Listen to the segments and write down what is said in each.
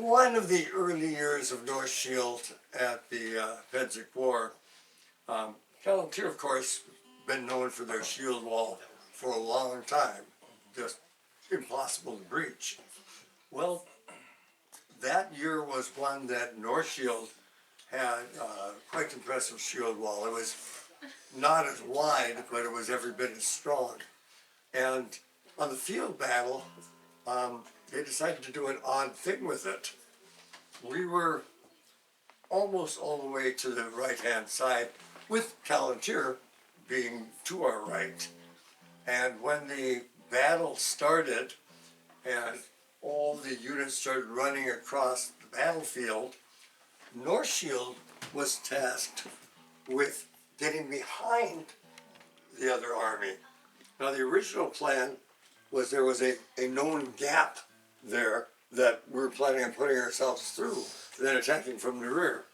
one of the early years of Northshield at the Pedzik War, Palantir, of course, been known for their shield wall for a long time, just impossible to breach. Well, that year was one that Northshield had quite impressive shield wall. It was not as wide, but it was every bit as strong. And on the field battle, they decided to do an odd thing with it. We were almost all the way to the right-hand side, with Palantir being to our right. And when the battle started and all the units started running across the battlefield, Northshield was tasked with getting behind the other army. Now the original plan was there was a known gap there that we were planning on putting ourselves through, then attacking from the rear.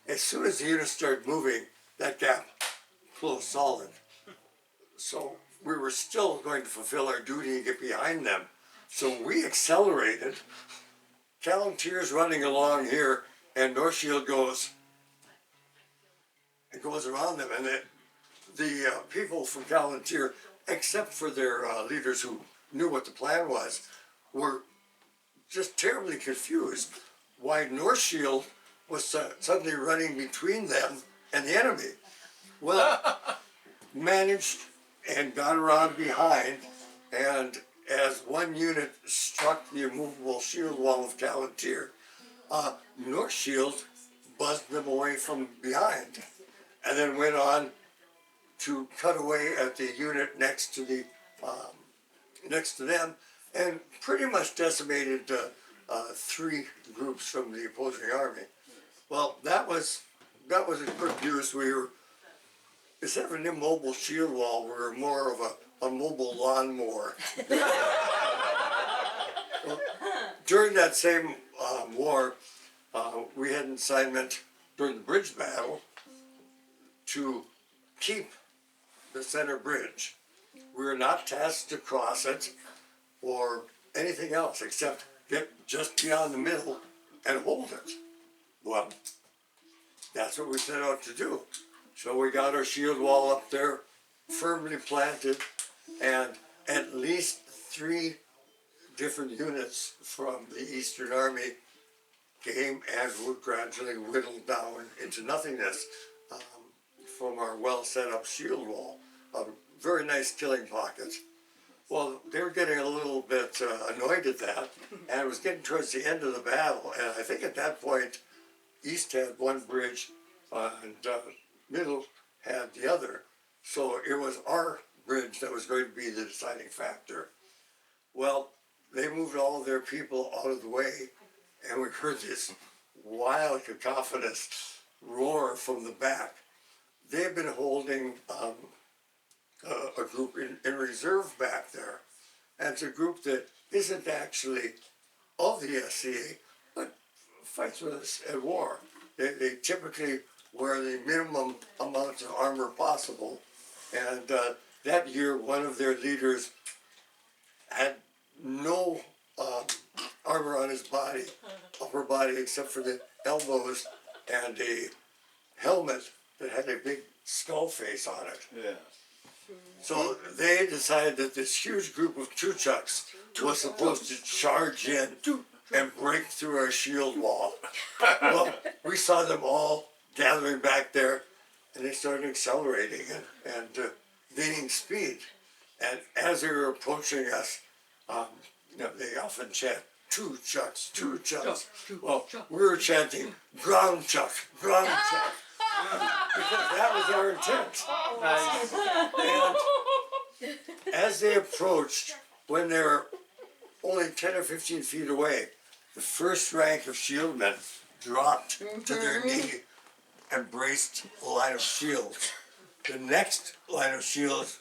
As soon as the units started moving, that gap closed solid. So we were still going to fulfill our duty and get behind them. So we accelerated. Palantir's running along here, and Northshield goes around them. And the people from Palantir, except for their leaders who knew what the plan was, were just terribly confused why Northshield was suddenly running between them and the enemy. Well, managed and got around behind, and as one unit struck the immovable shield wall of Palantir, Northshield buzzed them away from behind, and then went on to cut away at the unit next to them, and pretty much decimated 3 groups from the opposing army. Well, that was a good use. We were, instead of an immobile shield wall, we were more of a mobile lawnmower. Well, during that same war, we had an assignment during the bridge battle to keep the center bridge. We were not tasked to cross it or anything else except get just beyond the middle and hold it. Well, that's what we set out to do. So we got our shield wall up there, firmly planted, and at least 3 different units from the Eastern Army came and were gradually whittled down into nothingness from our well set up shield wall. A very nice killing pocket. Well, they were getting a little bit annoyed at that, and it was getting towards the end of the battle, and I think at that point, East had one bridge and Middle had the other. So it was our bridge that was going to be the deciding factor. Well, they moved all of their people out of the way, and we heard this wild, cacophonous roar from the back. They had been holding a group in reserve back there. And it's a group that isn't actually of the SCA, but fights with us at war. They typically wear the minimum amount of armor possible. And that year, one of their leaders had no armor on his body, upper body, except for the elbows, and a helmet that had a big skull face on it. Yeah. So they decided that this huge group of Chuchuks was supposed to charge in and break through our shield wall. Well, we saw them all gathering back there, and they started accelerating and gaining speed. And as they were approaching us, they often chant, "Two chucks, two chucks." Well, we were chanting, "Ground chuck, ground chuck," because that was our intent. And as they approached, when they were only 10 or 15 feet away, the first rank of shieldmen dropped to their knee and braced a line of shields. The next line of shields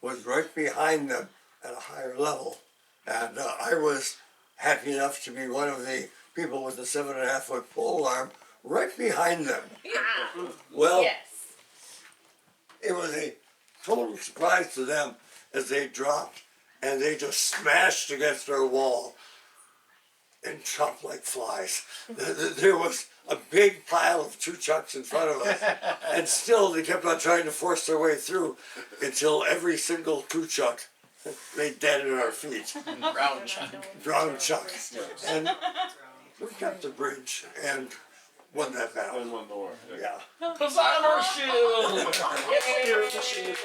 was right behind them at a higher level. And I was happy enough to be one of the people with the 7.5-foot pole arm right behind them. Well, Yes. it was a total surprise to them as they dropped and they just smashed against our wall. and chopped like flies. There was a big pile of two chucks in front of us, and still they kept on trying to force their way through until every single two chuck lay dead at our feet. Brown chuck. Brown chuck. And we kept the bridge and won that battle. And one more. Yeah. Huzzah, Northshield! Yay, Northshield.